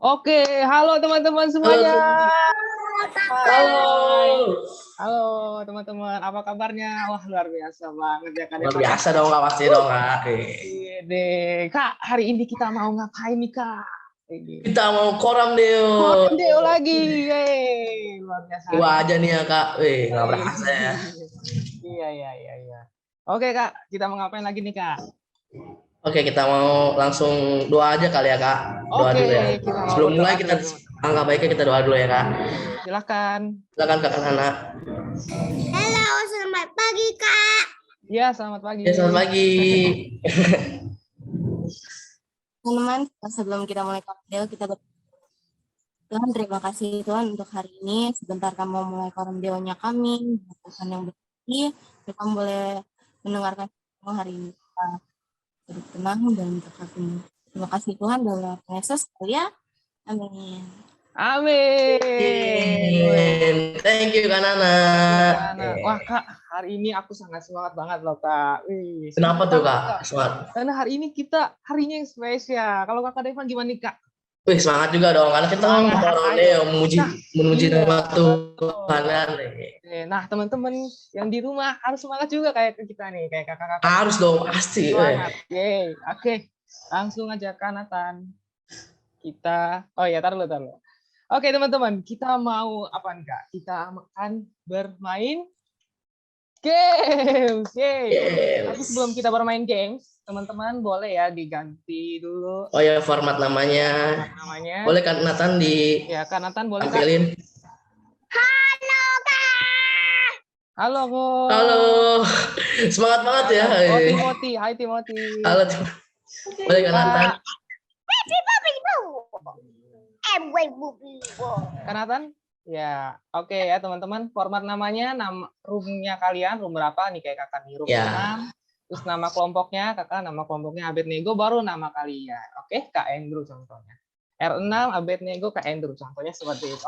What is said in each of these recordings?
Oke, halo teman-teman semuanya. Halo. Halo teman-teman, apa kabarnya? Wah, luar biasa banget ya Kak Luar Devan ya. biasa dong, Kak. Pasti dong, Kak. Iya deh. Kak, hari ini kita mau ngapain nih, Kak? Kita mau koram deo. Deo lagi. Yeay, luar biasa hari Dua ini. aja nih ya, Kak. Nggak berasa ya. Iya. Oke, Kak, kita mau ngapain lagi nih, Kak? Oke, kita mau langsung doa aja kali ya, Kak. Doa Oke, dulu ya. kita mau Sebelum berdoa mulai dulu, kita teman-teman. angka baiknya kita doa dulu ya, Kak. Silakan. Silakan Kak Hana. Halo, selamat pagi, Kak. Ya, selamat pagi. Ya, selamat pagi. Teman-teman, sebelum kita mulai video, kita Tuhan, terima kasih Tuhan untuk hari ini. Sebentar kamu mulai koramdeonya kami, Tuhan yang berkati, kita boleh mendengarkan hari ini. Kita hidup tenang dan terkagum. Terima kasih Tuhan dalam Yesus ya. Amin. Amin. Thank you, Kak Nana. Wah, Kak, hari ini aku sangat semangat banget loh, Kak. Wih, Kenapa tuh, banget, Kak? Semangat. Karena hari ini kita harinya yang spesial. Kalau Kakak Devan gimana nih, Kak? Wih, semangat juga dong, karena kita kan orang yang memuji nama Tuhan. Nah, teman-teman yang di rumah harus semangat juga kayak kita nih, kayak kakak-kakak. Harus dong, pasti. Semangat. Yeay. Oke, langsung aja Kak Nathan. Taruh dulu. Oke, teman-teman, kita mau apa nih, Kak? Kita akan bermain games. Yeay. Tapi sebelum kita bermain games, teman-teman boleh ya diganti dulu. Oh ya, format namanya. Boleh kan Nathan di ya, Kak Nathan boleh tampilin. Halo, Kak. Halo, Kak. Halo. Semangat banget ya. Oh, Timothy. Hai, Timothy. Halo. Boleh kan Nathan? Kak Nathan? Ya, oke ya teman-teman. Format namanya, roomnya kalian, room berapa nih kayak kakak nih, room 6. Terus nama kelompoknya, kakak nama kelompoknya Abednego, baru nama kalian. Oke, Kak Andrew contohnya. R6, Abednego, Kak Andrew contohnya seperti itu.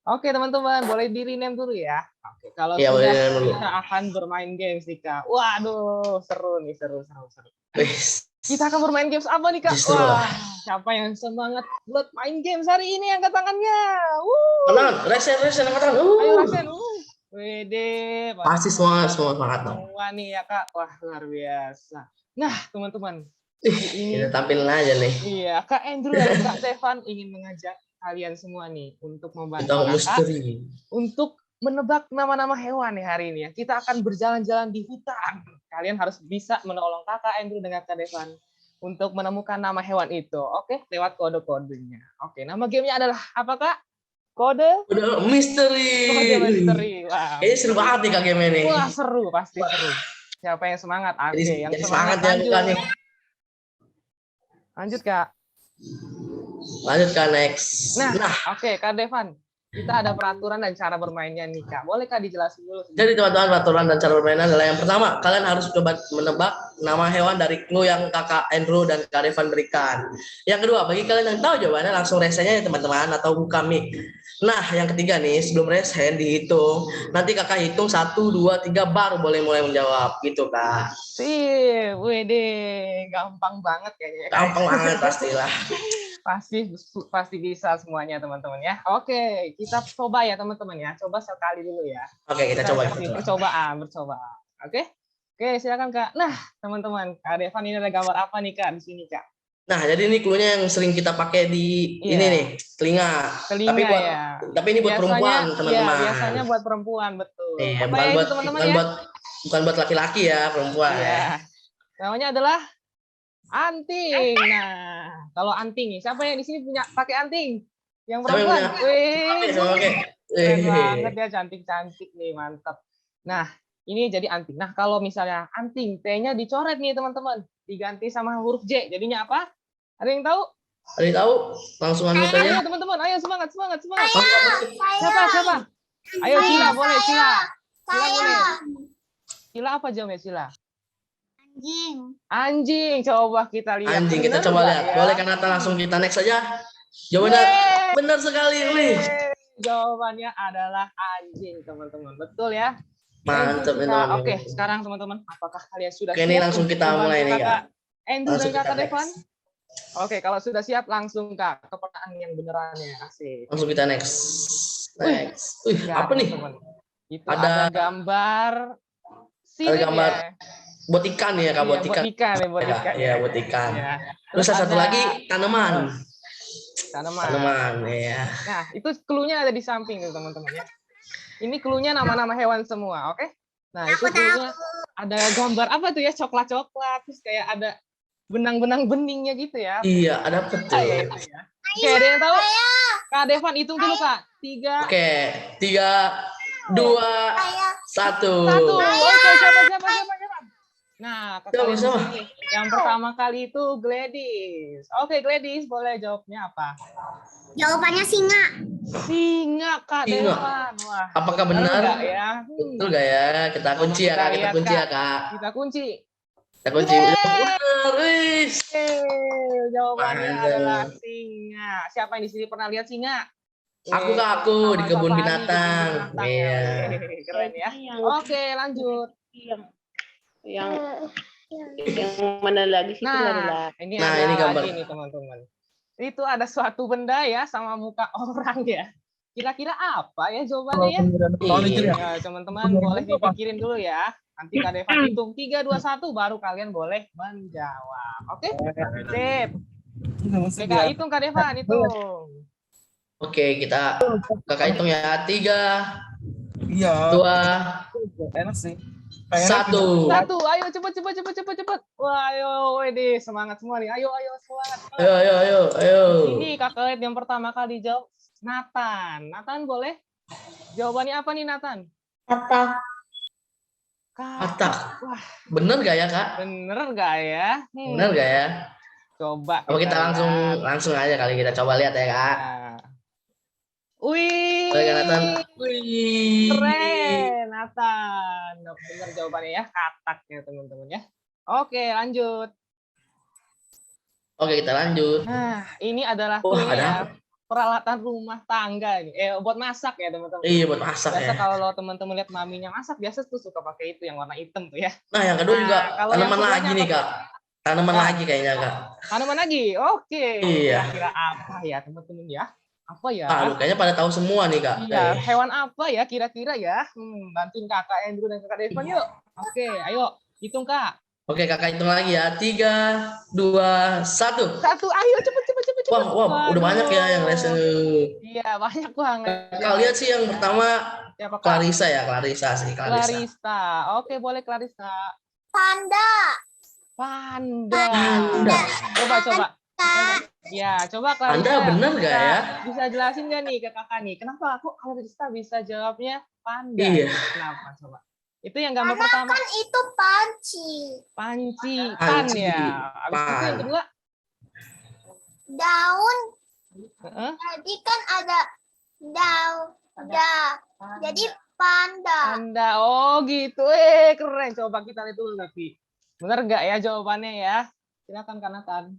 Oke teman-teman, boleh di rename dulu ya. Oke, kalau sudah kita akan bermain games nih, Kak. Waduh, seru nih, seru. Kita akan bermain games apa nih, Kak? Wah, siapa yang semangat buat main games hari ini? Angkat tangannya. Resen angkat tangan. Ayo Resen. Wede. Pasti semua semangat dong. Semua nih ya, Kak. Wah, luar biasa. Nah, teman-teman. Kita tampilin aja nih. Iya, Kak Andrew dan Kak Devan ingin mengajak kalian semua nih untuk membantu Kakak untuk menebak nama-nama hewan nih hari ini ya. Kita akan berjalan-jalan di hutan. Kalian harus bisa menolong Kakak Andrew dengan Kak Devan untuk menemukan nama hewan itu. Oke, lewat kode-kodenya. Oke, nama gamenya adalah apa, Kak? Kode misteri. Kode misteri. Wah, ini seru banget nih Kak game ini. Wah, seru, pasti seru. Siapa yang semangat? Oke, yang semangat lanjut. Lanjut, Kak. Lanjut, Kak, next. Nah, oke, Kak Devan. Kita ada peraturan dan cara bermainnya nih, Kak. Boleh, Kak, dijelasin dulu? Jadi, teman-teman, peraturan dan cara bermainnya adalah yang pertama, kalian harus coba menebak nama hewan dari clue yang Kakak Andrew dan Kak Devan berikan. Yang kedua, bagi kalian yang tahu jawabannya, langsung resennya ya, teman-teman, atau buka mic. Nah, yang ketiga nih, sebelum resen dihitung, nanti Kakak hitung 1, 2, 3, baru boleh mulai menjawab, gitu, Kak. Sip, wede, gampang banget kayaknya. Gampang banget, pastilah. Pasti bisa semuanya, teman-teman ya. Oke, kita coba ya, teman-teman ya. Coba sekali dulu ya. Oke, kita coba. Percobaan. Oke, silakan, Kak. Nah, teman-teman, Kak Devan, ini ada gambar apa nih, Kak, di sini, Kak? Nah, jadi ini clue-nya yang sering kita pakai di ini nih, telinga. Tapi ini buat perempuan, teman-teman. Iya, biasanya buat perempuan, betul. Iya, bukan buat laki-laki ya, perempuan. Iya. Namanya adalah anting. Nah, kalau anting nih, siapa yang di sini punya pakai anting? Yang perempuan. Keren banget ya, cantik-cantik nih, mantap. Nah, ini jadi anting. Nah, kalau misalnya anting, T-nya dicoret nih, teman-teman. Diganti sama huruf J. Jadinya apa? Ada yang tahu? Ada yang tahu? Langsung unmute aja. Ayo, teman-teman. Ayo, semangat. Siapa? Ayo, Sila, boleh. Sila boleh. Sila apa jawabnya, Sila? Anjing. Coba kita lihat. Anjing, kita coba lihat. Ya? Boleh kan Nata langsung kita next saja? Jawabannya benar sekali, wih. Jawabannya adalah anjing, teman-teman. Betul ya? Mantap, Oke, sekarang teman-teman, apakah kalian sudah siap? Oke, ini langsung kita mulai nih, Kak. Andrew dan Kakak Devan? Oke, kalau sudah siap langsung Kak ke pertanyaan yang benerannya. Asik. Langsung kita next. Next. Ya, Apa nih? teman-teman. Itu ada gambar ada gambar ya. buat ikan ya, Kak, Iya, buat ikan. buat ikan. Ya, buat ikan. Ya. Terus satu lagi tanaman. Tanaman ya. Nah, itu clue-nya ada di samping tuh, teman-teman ya. Ini clue-nya nama-nama hewan semua, oke? Nah, itu clue-nya ada gambar apa tuh ya? Coklat-coklat, terus kayak ada benang-benang beningnya gitu ya. Iya, ada betul. Ya, itu ya. Oke, ada yang tahu? Kak Devan hitung dulu, Kak. 3. Oke, 3, 2, 1. Oke, siapa? Nah, Siapa? sini. Yang pertama kali itu Gladys. Oke, Gladys, boleh jawabnya apa? Jawabannya singa. Singa, Kak Devan. Wah, apakah benar? Enggak ya? Betul nggak ya? Kita kunci ya, Kak. Kita kunci ya, Kak. Kita kunci. Kita kunci. Benar, wis. Jawabannya adalah singa. Siapa yang di sini pernah lihat singa? Aku, Kak, aku di kebun binatang. Iya. Keren ya. Oke, lanjut. Yang mana lagi sih? Ini ini gambar. lagi nih, teman-teman. Itu ada suatu benda ya sama muka orang ya. Kira-kira apa ya jawabannya ya? Ya, teman-teman boleh dipikirin dulu ya. Nanti Kak Devan hitung 3, 2, 1 baru kalian boleh menjawab. Oke? Sip. Oke, Kak, hitung Kak Devan, hitung. Oke, Kakak hitung ya. 3, Iya. 2, Enak sih. 1. Ayo cepet. Wah, ayo, ini semangat semua nih. Ayo semangat. Ayo. Ini kakak yang pertama kali jawab Nathan. Nathan boleh? Jawabannya apa nih Nathan? Katak. Wah, bener gak ya, Kak? Bener gak ya? Bener gak ya? Coba. Kita langsung aja kali kita coba lihat ya, Kak. Nah. Wih. Oke, Nathan. Wih. Keren, Nathan. Bener jawabannya ya, katak ya teman-teman ya. Oke, lanjut. Oke, kita lanjut. Nah, ini adalah peralatan rumah tangga nih. Buat masak ya teman-teman. Iya, buat masak biasa ya. Kalau teman-teman lihat maminya masak, biasa tuh suka pakai itu yang warna hitam tuh ya. Nah, yang kedua juga tanaman lagi nih, Kak. Tanaman Nah, lagi kayaknya, Kak. Tanaman lagi? Oke. Iya. Kira-kira apa ya teman-teman ya? Apa ya? Kayaknya pada tahu semua nih, Kak. Iya, hewan apa ya kira-kira ya? Bantuin Kakak Andrew dan Kakak Devan yuk. Oke, ayo hitung, Kak. Oke, Kakak hitung lagi ya. 3, 2, 1. Ayo cepet. Wah, udah banyak ya yang resen. Iya, banyak banget. Kak, lihat sih yang pertama siapa, Kak? Clarissa ya, Clarissa. Oke, boleh Clarissa. Panda. Coba. Ya, coba Clarissa. Anda bener gak ya? Bisa jelasin gak nih ke Kakak nih? Kenapa aku Clarissa bisa jawabnya panda? Iya. Kenapa coba? Itu yang gambar pertama. Kan itu panci. Pan ya. Habis itu yang kedua? Daun. Jadi kan ada daun. Jadi panda. Oh gitu. Keren. Coba kita lihat dulu tapi. Bener gak ya jawabannya ya? Silakan Kak Nathan.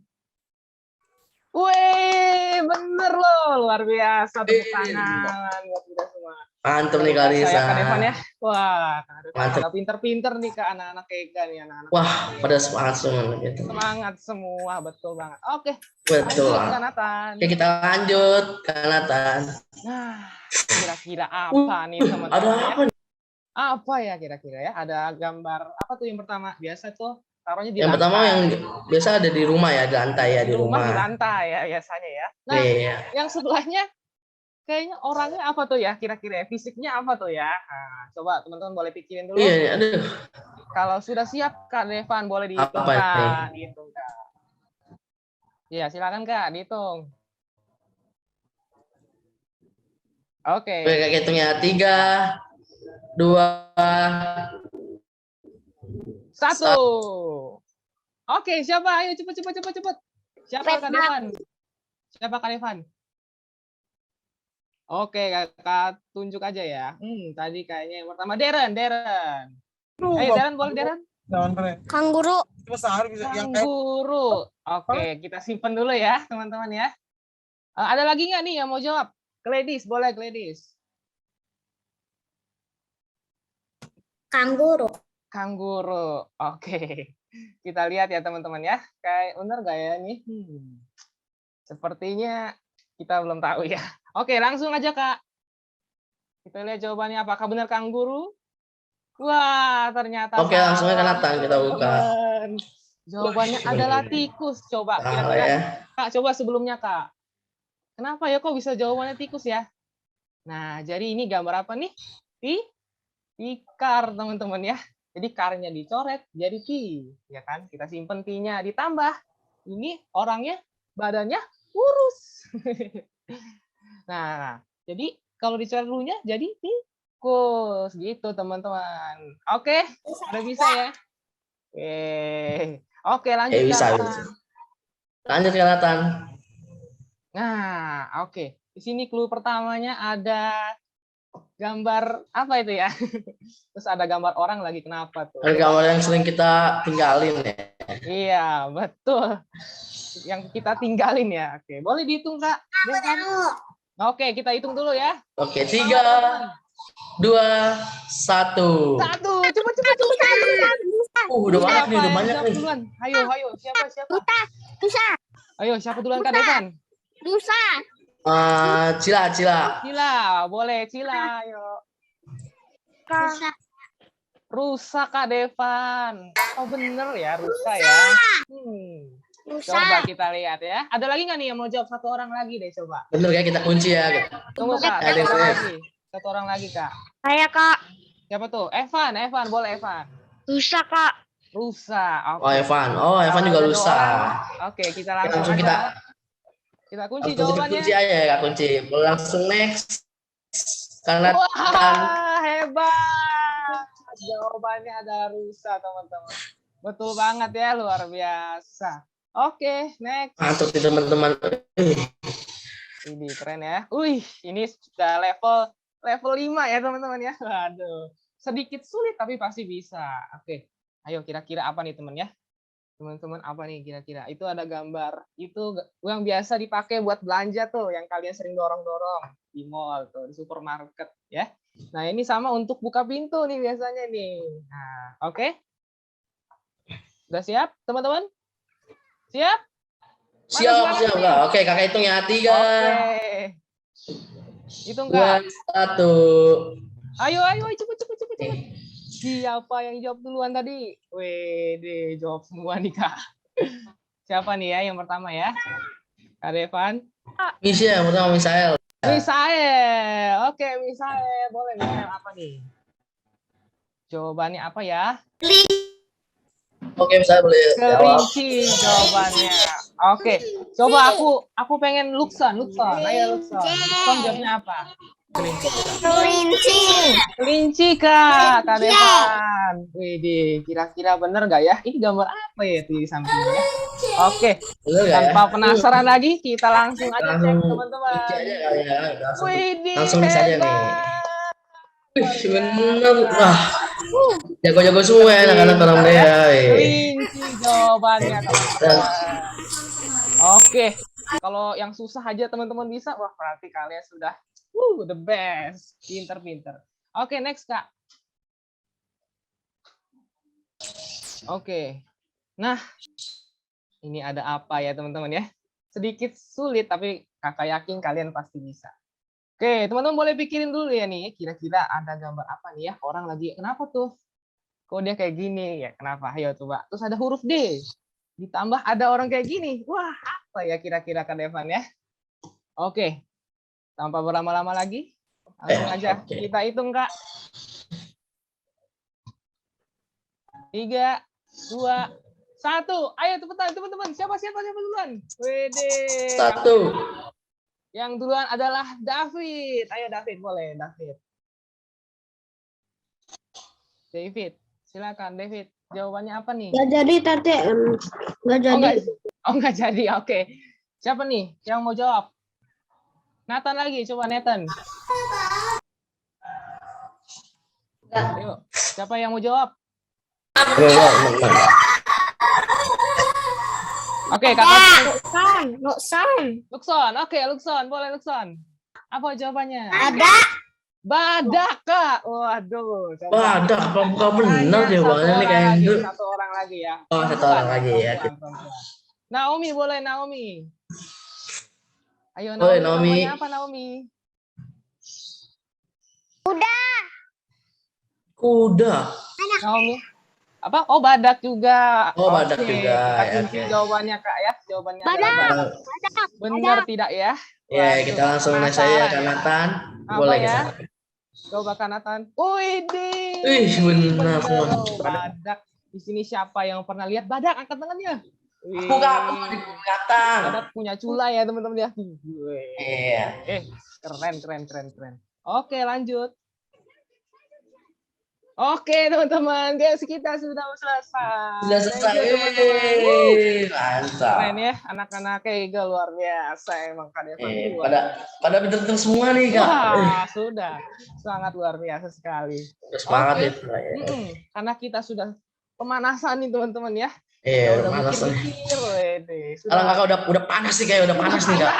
Wih, bener loh, luar biasa. Tepuk tangan buat kita semua. Mantap nih Clarissa. Kak Devan ya. Wah, Kak pinter-pinter nih Kak anak-anak Ega nih anak-anak. Wah, pada semangat semua. Semangat semua, betul banget. Oke. Betul. Lanjut, Kak Nathan. Oke, kita lanjut Kak Nathan. Nah, kira-kira apa nih teman-teman? Ada apa nih? Apa ya kira-kira ya? Ada gambar apa tuh yang pertama? Biasa tuh taruhnya di yang lantai. Pertama yang biasa ada di rumah ya, di lantai ya, di rumah. Di lantai ya biasanya ya. Nah, yang sebelahnya kayaknya orangnya apa tuh ya kira-kira? Fisiknya apa tuh ya? Nah, coba teman-teman boleh pikirin dulu. Iya, aduh. Kalau sudah siap Kak Devan boleh dihitung Kak. Dihitung Kak. Iya, silakan Kak, dihitung. Oke. Kayak hitungnya 3, 2, 1. Oke, siapa? Ayo cepet. Siapa Kak Devan? Oke, Kakak tunjuk aja ya. Tadi kayaknya yang pertama Darren. Ayo Darren, boleh Darren? Kanguru. Kanguru. Oke, kita simpen dulu ya, teman-teman ya. Ada lagi nggak nih yang mau jawab? Gladys, boleh Gladys. Kanguru. Oke. Kita lihat ya teman-teman ya. Kayak benar nggak ya ini? Sepertinya kita belum tahu ya. Oke, langsung aja Kak. Kita lihat jawabannya apakah benar kanguru? Wah, ternyata Oke, langsung aja Nathan kita buka. Jawabannya adalah tikus. Coba Salah kira-kira ya. Kak, coba sebelumnya Kak. Kenapa ya kok bisa jawabannya tikus ya? Nah, jadi ini gambar apa nih? Tikar, teman-teman ya. Jadi karnya dicoret jadi ti, ya kan? Kita simpen ti-nya, ditambah ini orangnya badannya kurus. Nah, jadi kalau dicoret dulunya jadi tikus gitu, teman-teman. Oke, udah bisa ya? Oke, lanjut Bisa. Kak. Lanjut ke Nathan. Nah, oke. Di sini clue pertamanya ada gambar apa itu ya? Terus ada gambar orang lagi, kenapa tuh? Ada gambar yang sering kita tinggalin ya. Iya, betul. Yang kita tinggalin ya. Oke, boleh dihitung Kak? Oke, kita hitung dulu ya. Oke, 3, 2, 1. Satu, cepet. Udah banyak nih, udah banyak Siapa nih. duluan? Ayo, siapa? Rusa. Ayo, siapa duluan Kak Devan? Rusa. Cila. Cila, boleh Cila, ayo. Rusa. Rusa Kak Devan. Oh bener ya, rusa ya. Rusa. Coba kita lihat ya. Ada lagi nggak nih yang mau jawab? Satu orang lagi deh coba. Bener ya, kita kunci ya. Tunggu Kak, Ada satu orang yang lagi. Satu orang lagi Kak. Saya Kak. Siapa tuh? Evan, boleh Evan. Rusa Kak. Rusa. Oke. Oh, Evan juga Ada lusa. dua orang. Oke, kita langsung aja. Kita kunci jawabannya. Kunci aja ya, Kak, kunci. Langsung next. Karena Wah, hebat. Jawabannya ada rusa, teman-teman. Betul banget ya, luar biasa. Oke, next. mantap nih teman-teman. Ini keren ya. Ini sudah level 5 ya, teman-teman ya. Waduh. Sedikit sulit tapi pasti bisa. Oke. Ayo kira-kira apa nih, teman ya? Teman-teman apa nih kira-kira? Itu ada gambar. Itu yang biasa dipakai buat belanja tuh, yang kalian sering dorong-dorong di mall tuh, di supermarket ya. Nah, ini sama untuk buka pintu nih biasanya nih. Nah, oke. Udah siap, teman-teman? Siap? Siap. Kak. Oke, Kakak hitung ya. 3, Oke. Hitung 2, Kak. 1. Ayo, cepet. Siapa yang jawab duluan tadi? Wede, jawab semua nih Kak. Siapa nih ya yang pertama ya? Kak Devan? Michelle, pertama Michelle. Misael. Oke, Misael. Boleh Misael apa nih? Jawabannya apa ya? Oke, Michelle boleh jawab. Kelinci jawabannya. Oke, coba aku pengen Luxon. Ayo Luxon. Luxon jawabnya apa? Kelinci Kak Devan. Wede, kira-kira bener nggak ya? Ini gambar apa ya di sampingnya? Oke, Bener nggak tanpa ya? penasaran lagi, kita langsung aja cek Langsung teman-teman. kunci aja kali ya. Wede, Langsung bisa aja nih. hebat. Bener. Wah. Jago-jago semua ya anak-anak orang Dea. Kelinci jawabannya teman-teman. Oke, kalau yang susah aja teman-teman bisa, wah berarti kalian sudah the best. Pinter. Oke, next Kak. Oke. Nah, ini ada apa ya teman-teman ya? Sedikit sulit tapi Kakak yakin kalian pasti bisa. Oke, teman-teman boleh pikirin dulu ya nih, kira-kira ada gambar apa nih ya? Orang lagi kenapa tuh? Kok dia kayak gini ya? Kenapa? Ayo coba. Terus ada huruf D. Ditambah ada orang kayak gini. Wah, apa ya kira-kira Kak Devan ya? Oke. Tanpa berlama-lama lagi, langsung aja kita hitung Kak. 3, 2, 1. Ayo cepetan teman-teman. Siapa duluan? Wede. 1. Yang duluan adalah David. Ayo David, boleh David. David, silakan David. Jawabannya apa nih? Nggak jadi tante. Nggak jadi. Nggak jadi. Oke. Siapa nih yang mau jawab? Nathan lagi, coba Nathan. Ayo, siapa yang mau jawab? Oke, Kakak. Luxon. Luxon. Oke, Luxon, boleh Luxon. Apa jawabannya? Ada Badak, Kak. Waduh. Coba. Badak, apa benar Tanya jawabannya nih kayak itu. Satu orang lagi ya. Oh, satu orang lagi ya. Perempuan. Naomi, boleh Naomi. Ayo Boleh, Naomi. Naomi. Namanya apa Naomi? Kuda. Naomi. Apa? Oh, badak juga. Oh, badak Oke, juga. Kita Ya, kunci oke. jawabannya, Kak ya. Jawabannya Badak. adalah badak. Benar tidak ya? Ya, Waduh, kita langsung next aja penasaran Kak Nathan. Apa Boleh ya? kita. Coba Kak Nathan. Wih, benar semua. Badak. Di sini siapa yang pernah lihat badak? Angkat tangannya. Wih. Aku Kak, aku di belakang. Badak punya cula ya teman-teman ya. Iya. Keren. Oke, lanjut. Oke, teman-teman. Guys, kita sudah selesai. Sudah selesai. Thank you, teman-teman. Mantap. Keren ya, anak-anak Keiga luar biasa emang Kak Devan. Pada pinter-pinter semua nih Kak. Wah, sudah. Sangat luar biasa sekali. Semangat Oke. itu. Ya. Karena kita sudah pemanasan nih teman-teman ya. Iya, Udah panas nih. mikir-mikir, wede. Kalau Kakak udah panas nih kayak udah panas nih Kak.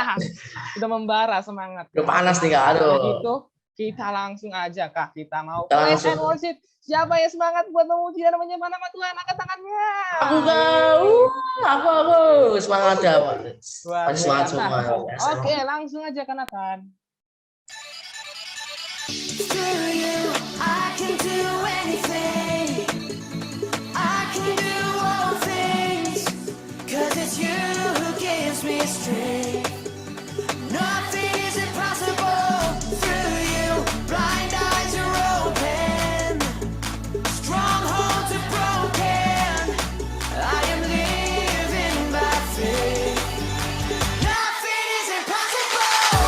Udah membara semangat. Udah panas nih Kak. Aduh. Gitu, kita langsung aja Kak. Kita mau Kita praise langsung. and worship. Siapa yang semangat buat memuji dan menyembah nama Tuhan? Angkat tangannya. Aku aku semangat ya. Luar Pasti semangat biasa. semua. Oke, langsung aja Kak Nathan. Through you, I can do anything. I can do all things. 'Cause it's you who gives me strength. Nothing is impossible. Through you, blind eyes are open. Strongholds are broken. I am living by faith. Nothing is impossible.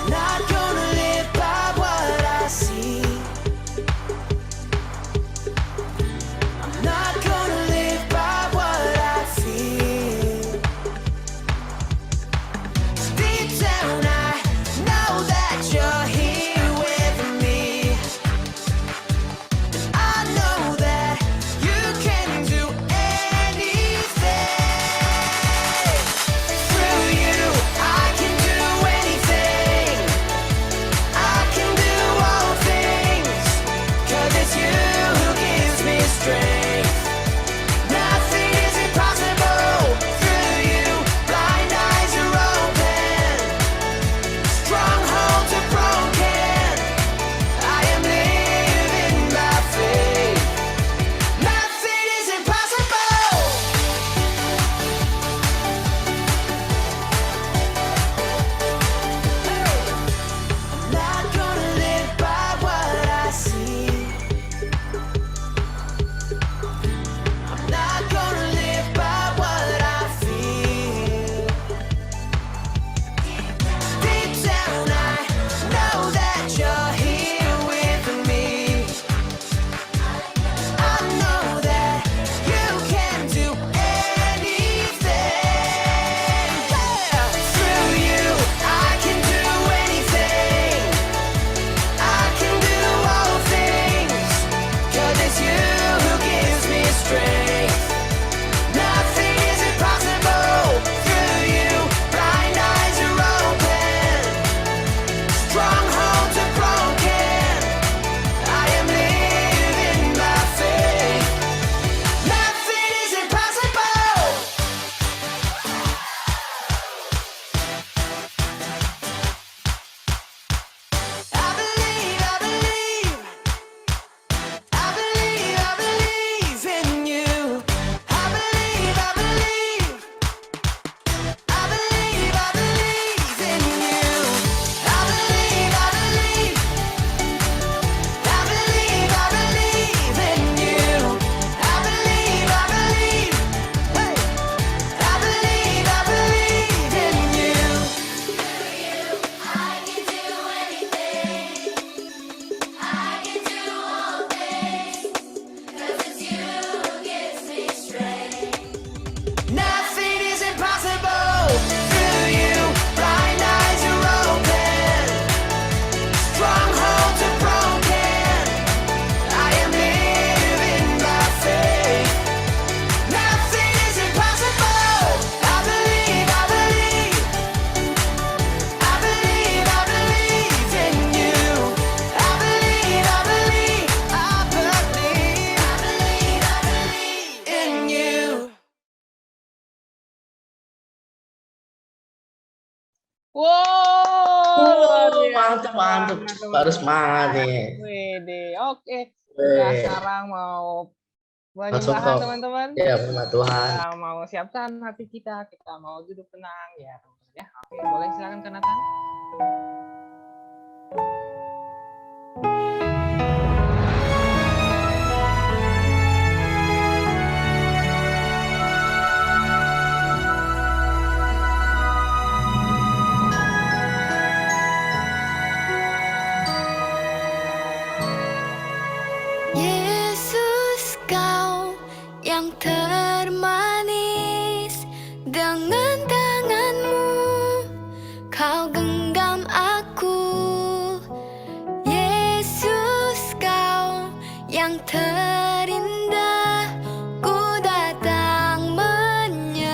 Not gonna live by what I see. Wow, luar biasa Mantap. banget, Baru teman-teman. semangat nih. Wede, oke. Nah, Weh, sekarang mau langsung penyembahan, ke teman-teman. ya firman Tuhan. Kita mau siapkan hati kita mau duduk tenang ya, teman-teman ya. Oke, boleh silakan Kak Nathan. Yesus, kau yang termanis, dengan tanganmu kau genggam aku. Yesus, kau yang terindah, ku datang menyembahmu.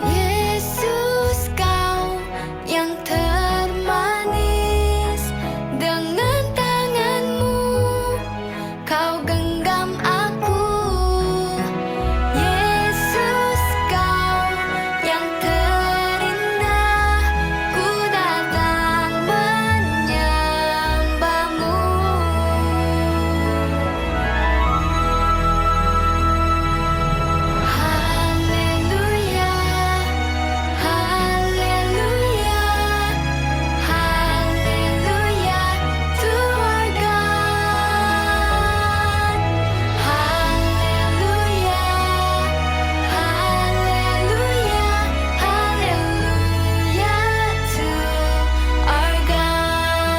Yesus, kau yang termanis, dengan tanganmu kau genggam aku. Yesus, kau yang terindah, ku datang menyembahmu. Haleluya, haleluya, haleluya to our God. Haleluya, haleluya, haleluya to our God.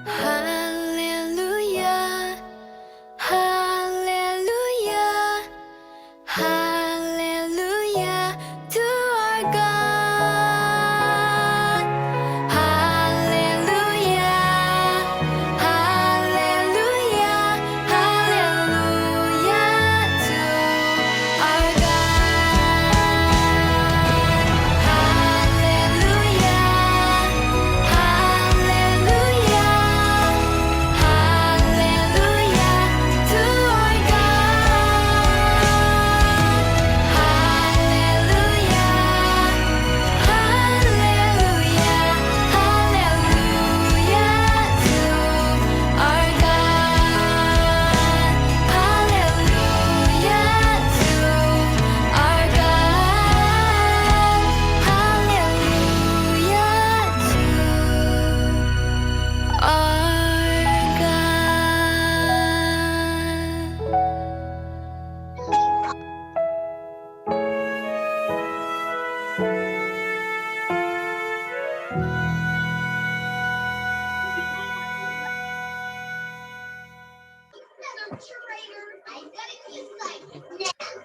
Haleluya, haleluya, haleluya to our God. Haleluya, haleluya, haleluya to our God. Haleluya, haleluya, haleluya to our God. Haleluya, haleluya, haleluya to our God. Haleluya to our God. Haleluya to our God.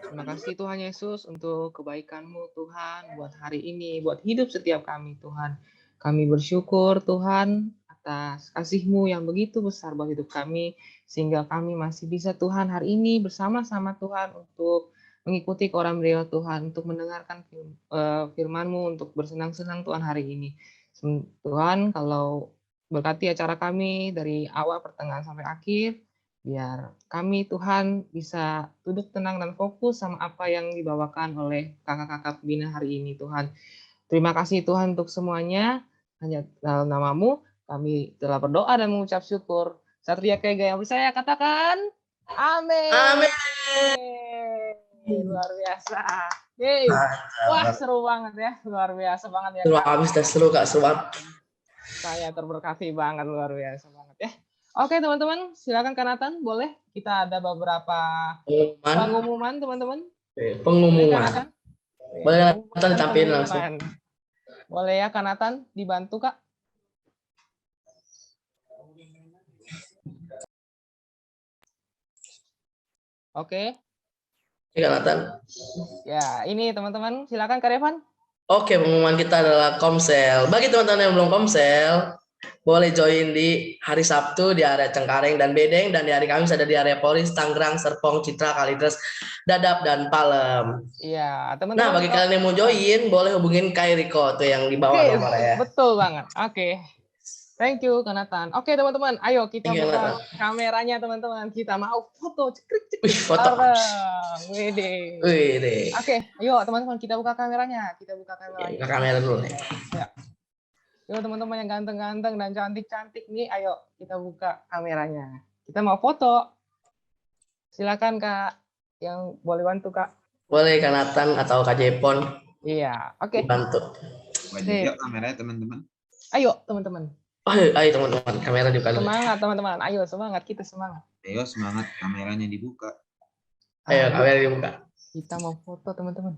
Terima kasih Tuhan Yesus untuk kebaikan-Mu Tuhan buat hari ini, buat hidup setiap kami Tuhan. Kami bersyukur Tuhan atas kasih-Mu yang begitu besar buat hidup kami, sehingga kami masih bisa Tuhan hari ini bersama-sama Tuhan untuk mengikuti koram Deo Tuhan, untuk mendengarkan firman-Mu, untuk bersenang-senang Tuhan hari ini. Tuhan, kalau berkati acara kami dari awal, pertengahan, sampai akhir, biar kami Tuhan bisa duduk tenang dan fokus sama apa yang dibawakan oleh kakak-kakak pembina hari ini Tuhan. Terima kasih Tuhan untuk semuanya. Hanya dalam nama-Mu kami telah berdoa dan mengucap syukur. Satria Kega yang percaya katakan amin. Amin. Luar biasa. Yeay. Wah, seru banget ya. Luar biasa banget ya. Seru Kak. habis dah, seru Kak, seru banget. Saya terberkati banget, luar biasa banget ya. Oke teman-teman, silakan Kak Nathan, boleh kita ada beberapa pengumuman teman-teman. Pengumuman. Boleh, Kak Nathan? Boleh Nathan ditampilin langsung. Boleh ya Kak Nathan dibantu Kak? Oke. Kak Nathan. Ya, ini teman-teman, silakan Kak Revan. Oke, pengumuman kita adalah Komsel. Bagi teman-teman yang belum Komsel, boleh join di hari Sabtu di area Cengkareng dan Bedeng, dan di hari Kamis ada di area Polres, Tangerang, Serpong, Citra, Kalideres, Dadap, dan Palem. Iya, Nah, teman-teman. bagi kalian yang mau join, boleh hubungin Kak Riko tuh yang di bawah Oke, nomornya. betul banget. Oke. Thank you, Kak Nathan. Oke, teman-teman. Ayo kita Thank you, buka Nathan. kameranya, teman-teman. Kita mau foto. Cekrik. Wih, foto. Wede. Wih, deh. Oke, ayo teman-teman kita buka kameranya. Kita buka Oke, kameranya. buka kamera dulu nih. Ya. Yuk teman-teman yang ganteng-ganteng dan cantik-cantik nih, ayo kita buka kameranya. Kita mau foto. Silakan Kak, yang boleh bantu Kak. Boleh Kak Nathan atau Kak Jepon Iya, oke. bantu. Wajib yuk kameranya teman-teman. Ayo teman-teman. Ayo teman-teman, kamera dibuka dulu. Semangat teman-teman. Ayo semangat, kita semangat. Ayo semangat, kameranya dibuka. Ayo kamera dibuka. Kita mau foto teman-teman.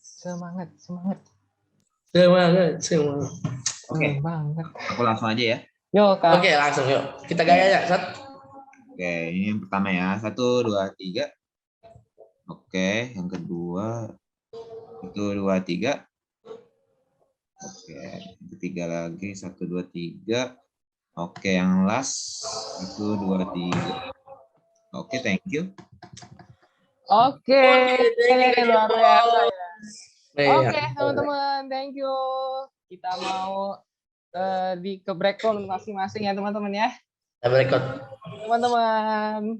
Semangat, semangat. Semangat. Oke, Semangat. aku langsung aja ya. Yo Kak. Oke, langsung yuk. Kita gaya ya, Sat. Oke, ini yang pertama ya. 1, 2, 3. Oke, yang kedua. 1, 2, 3. Oke, yang ketiga lagi. 1, 2, 3. Oke, yang last. 1, 2, 3. Oke, thank you. Oke, luar biasa ya. Oke, Iya. teman-teman, thank you. Kita mau ke break room masing-masing ya, teman-teman ya. Kita berikut. Teman-teman.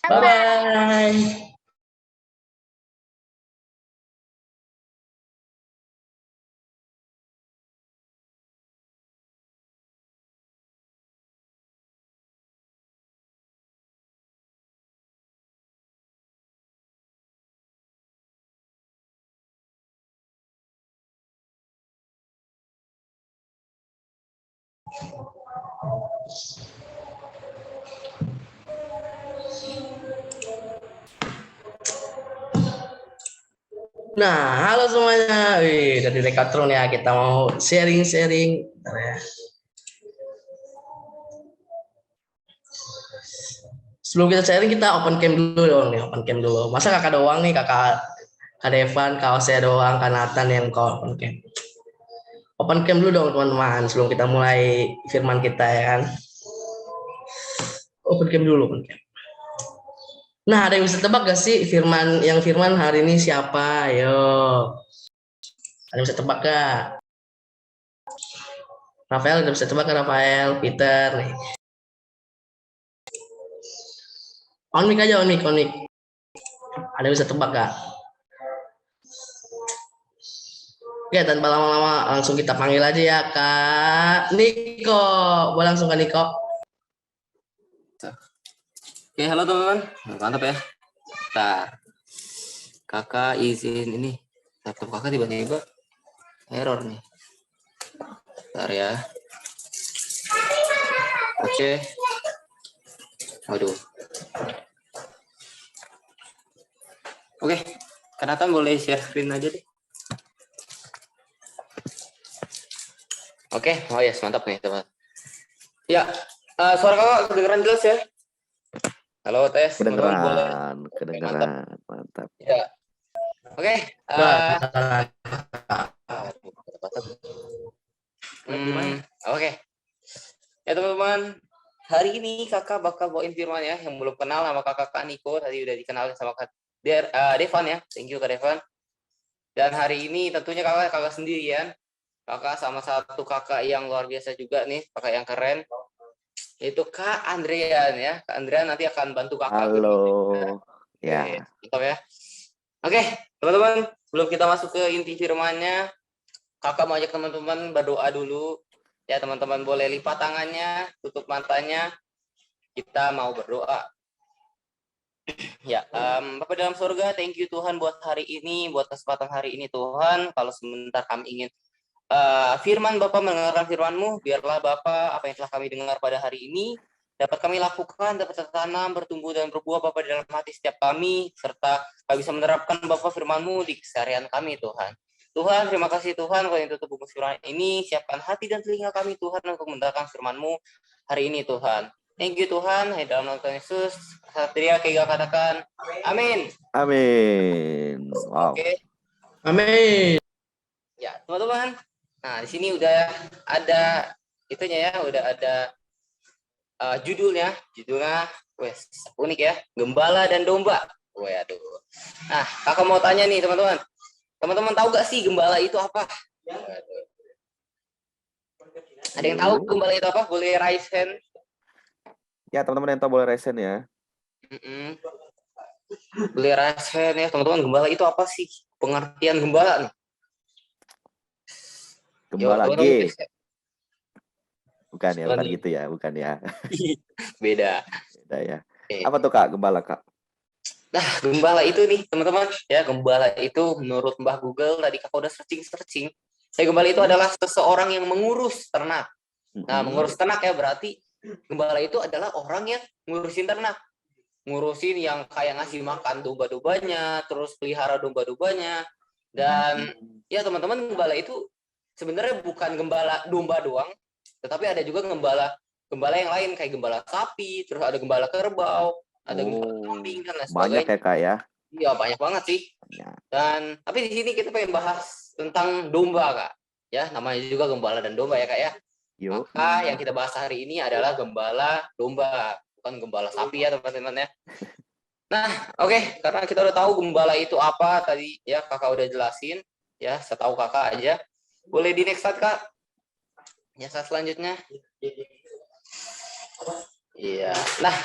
Bye-bye. Nah, halo semuanya. Wih, dari Dekatron ya, kita mau sharing-sharing. Bentar ya. Sebelum kita sharing, kita open cam dulu dong nih, open cam dulu. Masa kakak doang nih, Kak Devan, Kak Osea doang, Kak Nathan yang kau open cam. Open cam dulu dong teman-teman, sebelum kita mulai firman kita ya kan. Open cam dulu, open cam. Nah, ada yang bisa tebak gak sih firman hari ini siapa? Ayo. Ada yang bisa tebak gak? Rafael, ada bisa tebak gak Rafael? Peter nih. On mic aja, on mic. Ada yang bisa tebak gak? Oke, tanpa lama-lama langsung kita panggil aja ya Kak Niko. Boleh langsung Kak Niko. Oke, halo teman-teman. Mantap ya. Bentar. Kakak izin ini. Laptop kakak tiba-tiba error nih. Bentar ya. Oke. Waduh. Oke. Kak Nathan boleh share screen aja deh. Oke, oh yes, mantap nih teman. Ya, suara kakak kedengeran jelas ya? Halo tes, teman-teman boleh. Kedengeran, mantap. Ya. Oke. Oke. Ya teman-teman, hari ini kakak bakal bawain firman ya, yang belum kenal sama kakak Niko, tadi udah dikenalin sama Kak Devan ya. Thank you Kak Devan. Dan hari ini tentunya kakak sendirian. Kakak sama satu kakak yang luar biasa juga nih, kakak yang keren. Itu Kak Andrean ya. Kak Andrean nanti akan bantu kakak. Halo. Ya. Ya. Mantap ya. Oke, teman-teman, sebelum kita masuk ke inti firman-nya, kakak mau ajak teman-teman berdoa dulu. Ya, teman-teman boleh lipat tangannya, tutup matanya. Kita mau berdoa. Ya, Bapa dalam surga, thank you Tuhan buat hari ini, buat kesempatan hari ini Tuhan. Kalau sebentar kami ingin firman Bapak mendengarkan firman-Mu, biarlah Bapak apa yang telah kami dengar pada hari ini dapat kami lakukan, dapat tertanam, bertumbuh dan berbuah Bapak dalam hati setiap kami, serta kami bisa menerapkan Bapak firman-Mu di keseharian kami Tuhan. Tuhan, terima kasih Tuhan kalau yang tutup buku firman ini. Siapkan hati dan telinga kami Tuhan untuk mendengarkan firman-Mu hari ini Tuhan. Thank you Tuhan. Dalam nama Tuhan Yesus. Satria Kega katakan. Amin. Amin. Wow. Oke. Amin. Ya teman-teman. Nah di sini udah ada itunya ya. Udah ada judulnya. Wes unik ya. Gembala dan domba. Waduh. Nah kakak mau tanya nih teman-teman. Teman-teman tahu gak sih gembala itu apa? Ada yang tahu gembala itu apa? Boleh raise hand. Ya, teman-teman yang tahu boleh raise hand ya. Boleh raise hand ya, teman-teman. Gembala itu apa sih? Pengertian gembala nih. Gembala Yo, G. Bukan ya, bukan gitu ya, bukan ya. Beda. Beda ya. Apa tuh Kak, gembala Kak? Nah, gembala itu nih, teman-teman. Ya, gembala itu menurut Mbah Google tadi kakak udah searching. Ya, gembala itu adalah seseorang yang mengurus ternak. Nah, mengurus ternak ya berarti gembala itu adalah orang yang ngurusin ternak. Ngurusin yang kayak ngasih makan domba-dombanya, terus pelihara domba-dombanya. Dan ya teman-teman, gembala itu sebenarnya bukan gembala domba doang, tetapi ada juga gembala yang lain kayak gembala sapi, terus ada gembala kerbau, ada gembala kambing dan lain sebagainya. Banyak ya Kak ya? Iya banyak banget sih. Dan tapi di sini kita pengen bahas tentang domba Kak. Ya namanya juga gembala dan domba ya Kak ya. Maka yang kita bahas hari ini adalah gembala domba, bukan gembala sapi ya teman-teman ya. Nah oke, karena kita udah tahu gembala itu apa tadi ya kakak udah jelasin ya, setahu kakak aja. Boleh di next slide Kak. Ya slide selanjutnya. Iya. Nah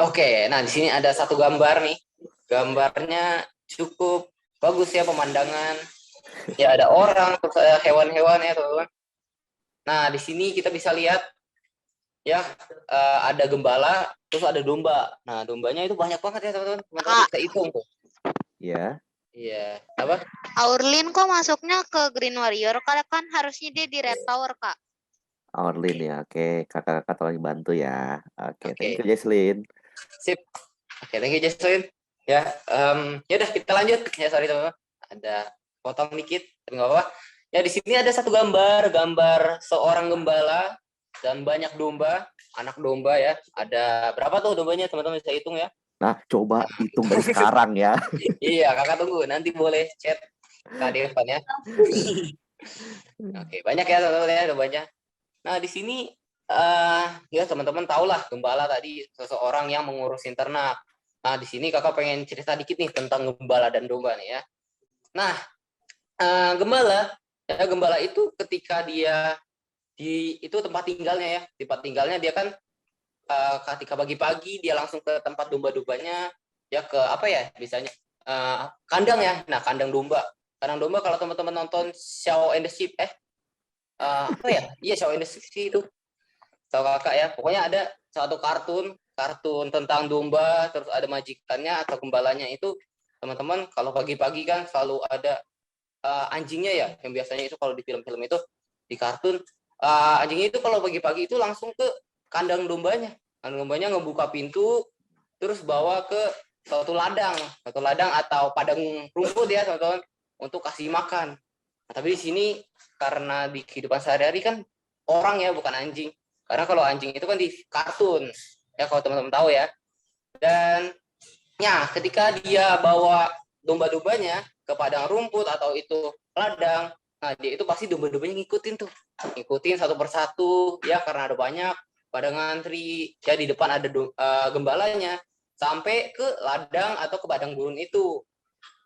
oke, nah di sini ada satu gambar nih. Gambarnya cukup bagus ya pemandangan. Ya ada orang, terus ada hewan-hewan ya teman-teman. Nah di sini kita bisa lihat ya ada gembala, terus ada domba. Nah dombanya itu banyak banget ya teman-teman. Teman-teman bisa hitung tuh. Iya. Iya. Apa? Aurlin kok masuknya ke Green Warrior? Karena kan harusnya dia di Red Tower Kak. Aurlin ya, oke. Kakak-kakak tolong bantu ya. Oke, thank you Jesslyn. Sip. Oke, thank you Jesslyn. Ya, ya udah kita lanjut. Ya sorry teman-teman. Ada potong dikit, tapi nggak apa-apa. Ya di sini ada satu gambar seorang gembala dan banyak domba, anak domba ya. Ada berapa tuh dombanya teman-teman bisa hitung ya? Nah, coba hitung dari sekarang ya. Iya, kakak tunggu. Nanti boleh chat Kak Devan ya. Oke, banyak ya teman-teman ya dombanya. Nah di sini ya teman-teman tahulah gembala tadi seseorang yang mengurusin ternak. Nah di sini kakak pengen cerita dikit nih tentang gembala dan domba nih ya. Nah gembala itu ketika dia itu tempat tinggalnya ya, tempat tinggalnya dia kan ketika pagi-pagi dia langsung ke tempat domba-dombanya ya, ke apa ya biasanya kandang ya. Nah kandang domba kalau teman-teman nonton Shaun and the Sheep apa ya? Iya Shaun and the Sheep itu. Tahu kakak ya? Pokoknya ada satu kartun tentang domba, terus ada majikannya atau gembalanya itu. Teman-teman kalau pagi-pagi kan selalu ada anjingnya ya, yang biasanya itu kalau di film-film itu di kartun anjingnya itu kalau pagi-pagi itu langsung ke kandang dombanya. Kandang dombanya ngebuka pintu, terus bawa ke satu ladang atau padang rumput ya teman-teman untuk kasih makan. Nah, tapi di sini karena di kehidupan sehari-hari kan orang ya bukan anjing. Karena kalau anjing itu kan di kartun ya kalau teman-teman tahu ya. Dan ya ketika dia bawa domba-dombanya ke padang rumput atau itu ladang, nah dia itu pasti domba-dombanya ngikutin satu persatu ya, karena ada banyak pada ngantri ya, di depan ada gembalanya sampai ke ladang atau ke padang gurun itu.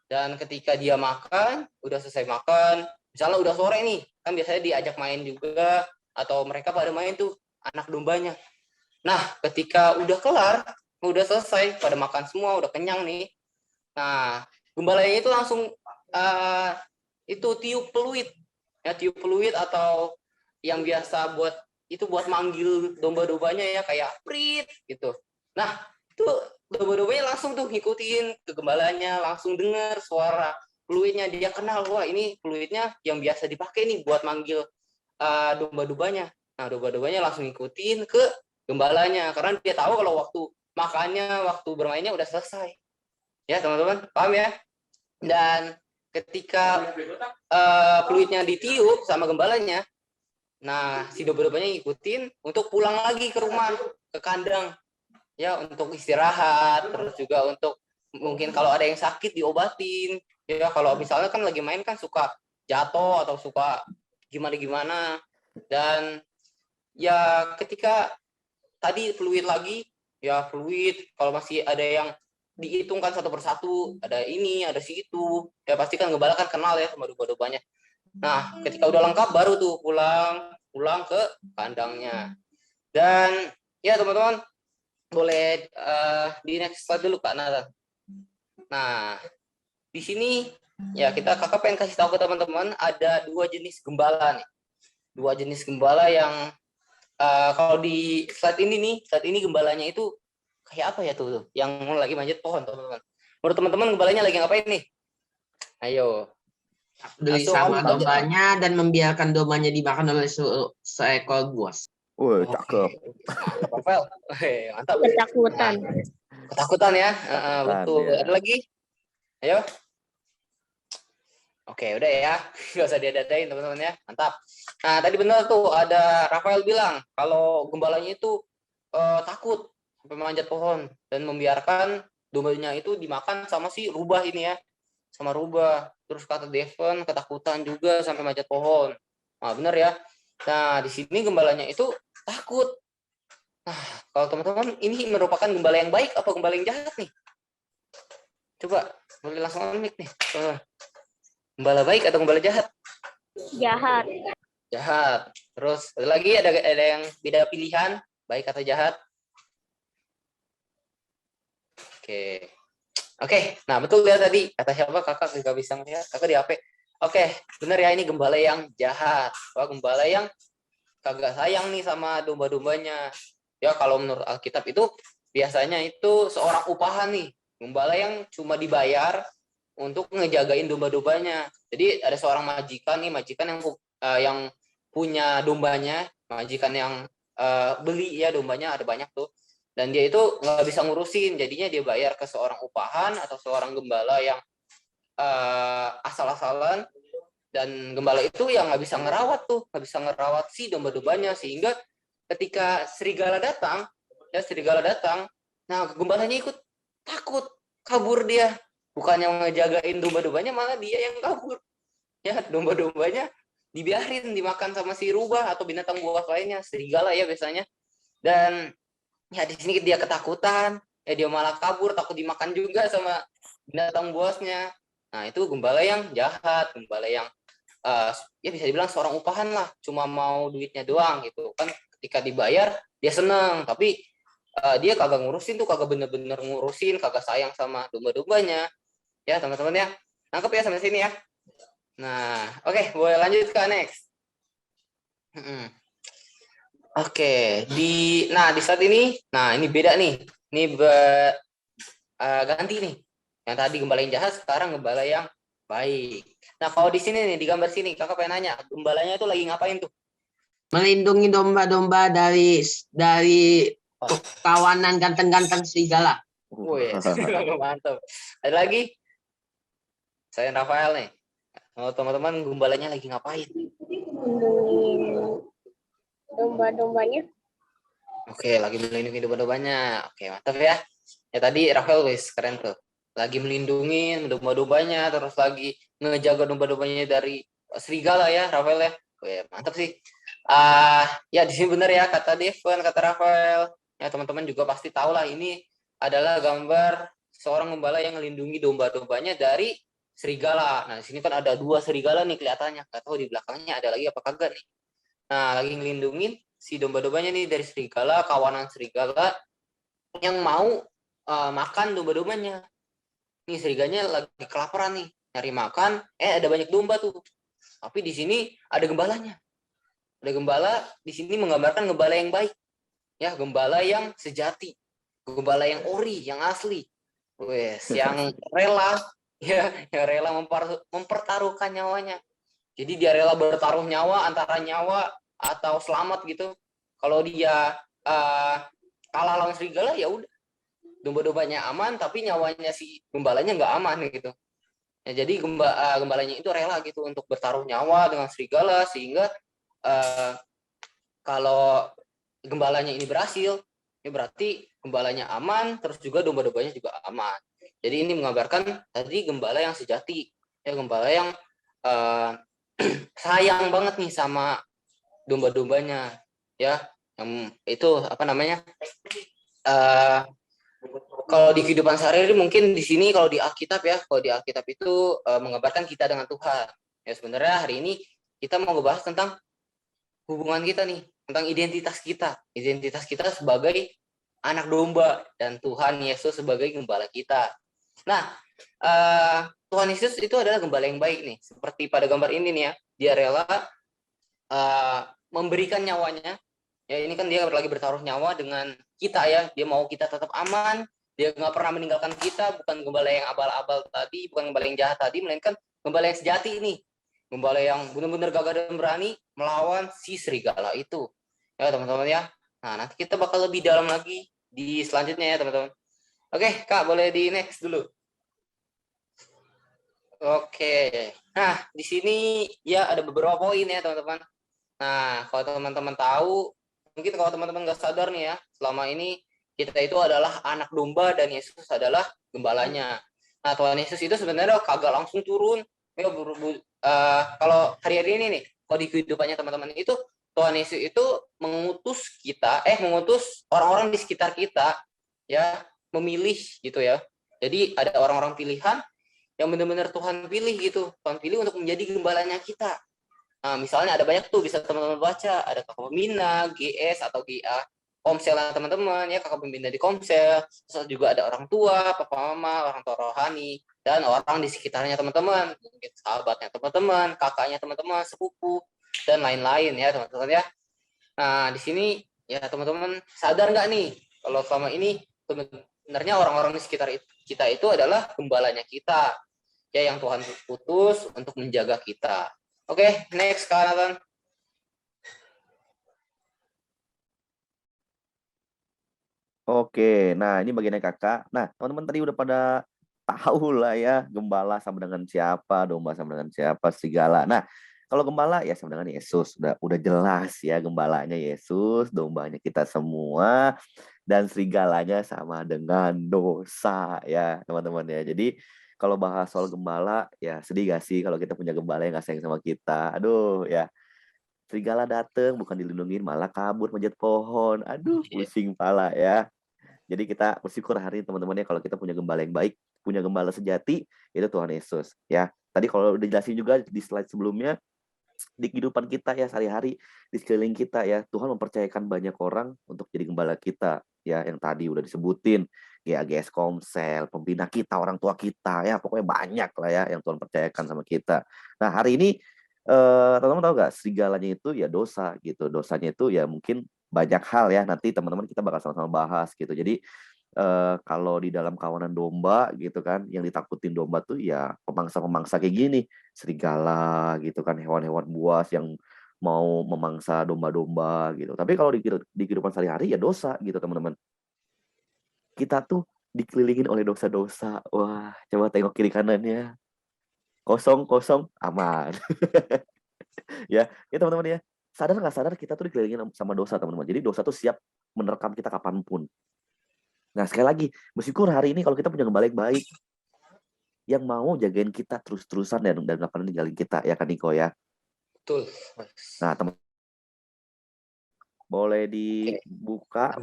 Dan ketika dia udah selesai makan, misalnya udah sore nih, kan biasanya diajak main juga atau mereka pada main tuh anak dombanya. Nah, ketika udah kelar, udah selesai, pada makan semua, udah kenyang nih. Nah, gembalanya itu langsung itu tiup peluit. Ya, tiup peluit atau yang biasa buat manggil domba-dombanya ya, kayak prit gitu. Nah, itu domba-dombanya langsung tuh ngikutin ke gembalanya, langsung dengar suara peluitnya, dia kenal, wah ini peluitnya yang biasa dipakai nih buat manggil domba-dombanya. Nah, domba-dombanya langsung ngikutin ke gembalanya karena dia tahu kalau waktu makannya, waktu bermainnya udah selesai. Ya, teman-teman, paham ya? Dan ketika fluidnya ditiup sama gembalanya, nah si domba-dombanya ngikutin untuk pulang lagi ke rumah, ke kandang, ya untuk istirahat, terus juga untuk mungkin kalau ada yang sakit diobatin, ya kalau misalnya kan lagi main kan suka jatuh atau suka gimana-gimana, dan ya ketika tadi fluid lagi, ya fluid kalau masih ada yang dihitungkan satu persatu, ada ini, ada si itu, ya pasti kan gembala kan kenal ya sama domba-dombanya. Nah, ketika udah lengkap baru tuh pulang ke kandangnya. Dan ya teman-teman boleh di next slide dulu Kak Nathan. Nah, di sini ya kakak pengen kasih tahu ke teman-teman ada 2 jenis gembala nih. 2 jenis gembala yang kalau di slide ini gembalanya itu kayak apa ya tuh yang lagi manjat pohon teman-teman. Menurut teman-teman gembalanya lagi ngapain nih? Ayo. Peduli sama dombanya dan membiarkan dombanya dimakan oleh seekor buas. Wih, cakep. Rafael. Mantap. Ketakutan ya. Betul. Ya. Ada lagi? Ayo. Oke, udah ya. Gak usah diadain teman-teman ya. Mantap. Nah, tadi benar tuh ada Rafael bilang kalau gembalanya itu takut sampai manjat pohon dan membiarkan dombanya itu dimakan sama si rubah ini ya. Sama rubah. Terus kata Devon ketakutan juga sampai manjat pohon. Nah, benar ya. Nah, di sini gembalanya itu takut. Nah, kalau teman-teman ini merupakan gembala yang baik apa gembala yang jahat nih? Coba boleh langsung on-mic nih. Gembala baik atau gembala jahat? Jahat. Jahat. Terus ada lagi ada yang beda pilihan, baik atau jahat? Oke. Nah, betul ya tadi kata siapa? Kakak nggak bisa melihat. Kakak di HP. Oke, benar ya ini gembala yang jahat. Wah, gembala yang kagak sayang nih sama domba-dombanya. Ya kalau menurut Alkitab itu biasanya itu seorang upahan nih. Gembala yang cuma dibayar untuk ngejagain domba-dombanya. Jadi ada seorang majikan yang punya dombanya, majikan yang beli ya dombanya ada banyak tuh. Dan dia itu nggak bisa ngurusin, jadinya dia bayar ke seorang upahan atau seorang gembala yang asal-asalan, dan gembala itu yang nggak bisa ngerawat si domba-dombanya, sehingga ketika serigala datang, nah gembalanya ikut takut, kabur dia, bukannya ngejagain domba-dombanya malah dia yang kabur, ya domba-dombanya dibiarin dimakan sama si rubah atau binatang buas lainnya, serigala ya biasanya, dan ya di sini dia ketakutan, ya dia malah kabur, takut dimakan juga sama binatang buasnya. Nah itu gembala yang jahat, gembala yang ya bisa dibilang seorang upahan lah, cuma mau duitnya doang gitu kan. Ketika dibayar dia seneng, tapi dia kagak ngurusin tuh, kagak bener-bener ngurusin, kagak sayang sama domba-dombanya. Ya teman-teman ya, nangkep ya sampai sini ya. Nah oke, boleh lanjut ke next. Oke, di saat ini, nah ini beda nih, ini ganti nih. Yang tadi gembala yang jahat, sekarang gembala yang baik. Nah kalau di sini nih, di gambar sini, kakak pengen nanya, gembalanya itu lagi ngapain tuh? Melindungi domba-domba dari kawanan ganteng-ganteng serigala. Wih, mantap. Ada lagi? Saya Rafael nih. Oh, teman-teman, gembalanya lagi ngapain? Domba-dombanya. Oke, lagi melindungi domba-dombanya. Oke, mantap ya. Ya tadi Rafael wis keren tuh. Lagi melindungi domba-dombanya, terus lagi ngejaga domba-dombanya dari serigala ya, Rafael ya. Wih, mantap sih. Ya di sini benar ya kata Devon, kata Rafael. Ya teman-teman juga pasti tahu lah, ini adalah gambar seorang gembala yang melindungi domba-dombanya dari serigala. Nah, di sini kan ada 2 serigala nih kelihatannya. Nggak tahu di belakangnya ada lagi apa kagak nih. Nah, lagi ngelindungin si domba-dombanya nih dari serigala, kawanan serigala yang mau makan domba-dombanya. Nih serigalanya lagi kelaparan nih, nyari makan, ada banyak domba tuh. Tapi di sini ada gembalanya. Ada gembala di sini menggambarkan gembala yang baik. Ya, gembala yang sejati. Gembala yang ori, yang asli. Wes, yang rela ya, yang rela mempertaruhkan nyawanya. Jadi dia rela bertaruh nyawa antara nyawa atau selamat gitu. Kalau dia kalah lawan serigala ya udah, domba-dombanya aman tapi nyawanya si gembalanya nggak aman gitu. Ya, jadi gembalanya itu rela gitu untuk bertaruh nyawa dengan serigala sehingga kalau gembalanya ini berhasil, ya berarti gembalanya aman, terus juga domba-dombanya juga aman. Jadi ini menggambarkan tadi gembala yang sejati, ya gembala yang sayang banget nih sama domba-dombanya, ya yang itu apa namanya? Kalau di kehidupan sehari-hari mungkin di sini kalau di Alkitab ya, kalau di Alkitab itu menggambarkan kita dengan Tuhan. Ya sebenarnya hari ini kita mau ngebahas tentang hubungan kita nih, tentang identitas kita sebagai anak domba dan Tuhan Yesus sebagai gembala kita. Nah, Tuhan Yesus itu adalah gembala yang baik nih, seperti pada gambar ini nih ya, dia rela memberikan nyawanya. Ya ini kan dia lagi bertaruh nyawa dengan kita ya, dia mau kita tetap aman, dia nggak pernah meninggalkan kita, bukan gembala yang abal-abal tadi, bukan gembala yang jahat tadi, melainkan gembala yang sejati ini, gembala yang benar-benar gagah dan berani melawan si serigala itu. Ya teman-teman ya. Nah nanti kita bakal lebih dalam lagi di selanjutnya ya teman-teman. Oke Kak, boleh di next dulu. Oke. Nah di sini ya ada beberapa poin ya teman-teman. Nah kalau teman-teman tahu, mungkin kalau teman-teman nggak sadar nih ya, selama ini kita itu adalah anak domba dan Yesus adalah gembalanya. Nah Tuhan Yesus itu sebenarnya kagak langsung turun. Ya, kalau hari-hari ini nih, kalau di kehidupannya teman-teman itu, Tuhan Yesus itu mengutus kita, mengutus orang-orang di sekitar kita, ya memilih gitu ya. Jadi ada orang-orang pilihan yang benar-benar Tuhan pilih gitu, Tuhan pilih untuk menjadi gembalanya kita. Nah, misalnya ada banyak tuh bisa teman-teman baca, ada kakak pembina, GS atau GA, komsel teman-teman ya, kakak pembina di komsel, terus juga ada orang tua, papa mama, orang tua rohani, dan orang di sekitarnya teman-teman, mungkin sahabatnya teman-teman, kakaknya teman-teman, sepupu, dan lain-lain ya teman-teman ya. Nah di sini ya teman-teman sadar nggak nih kalau selama ini sebenarnya orang-orang di sekitar kita itu adalah gembalanya kita, ya yang Tuhan putus untuk menjaga kita. Oke, next Kak Nathan. Oke, nah ini bagiannya kakak. Nah teman-teman tadi udah pada tahu lah ya, gembala sama dengan siapa, domba sama dengan siapa, serigala. Nah kalau gembala ya sama dengan Yesus, udah jelas ya, gembalanya Yesus, dombanya kita semua, dan serigalanya sama dengan dosa ya teman-teman ya. Jadi kalau bahas soal gembala ya sedih gak sih kalau kita punya gembala yang gak sayang sama kita. Aduh ya, serigala dateng bukan dilindungin malah kabur manjat pohon. Aduh pusing pala ya. Jadi kita bersyukur hari ini teman-teman ya, kalau kita punya gembala yang baik, punya gembala sejati, itu Tuhan Yesus ya. Tadi kalau udah jelasin juga di slide sebelumnya, di kehidupan kita ya sehari-hari, di sekeliling kita ya, Tuhan mempercayakan banyak orang untuk jadi gembala kita ya, yang tadi udah disebutin ya, GS Komsel, pembina kita, orang tua kita ya, pokoknya banyak lah ya yang Tuhan percayakan sama kita. Nah hari ini teman-teman tahu nggak, serigalanya itu ya dosa gitu, dosanya itu ya mungkin banyak hal ya, nanti teman-teman kita bakal sama-sama bahas gitu. Jadi kalau di dalam kawanan domba gitu kan, yang ditakutin domba tuh ya pemangsa-pemangsa kayak gini, serigala gitu kan, hewan-hewan buas yang mau memangsa domba-domba gitu. Tapi kalau di kehidupan sehari-hari ya dosa gitu teman-teman. Kita tuh dikelilingin oleh dosa-dosa. Wah, coba tengok kiri kanannya. Kosong, aman. Ya teman-teman ya. Sadar nggak sadar kita tuh dikelilingin sama dosa teman-teman. Jadi dosa tuh siap menerkam kita kapanpun. Nah sekali lagi, bersyukur hari ini kalau kita punya gembala yang baik, yang mau jagain kita terus-terusan dan nggak pernah ninggalin kita ya kan Niko ya. Betul. Nah teman, boleh dibuka,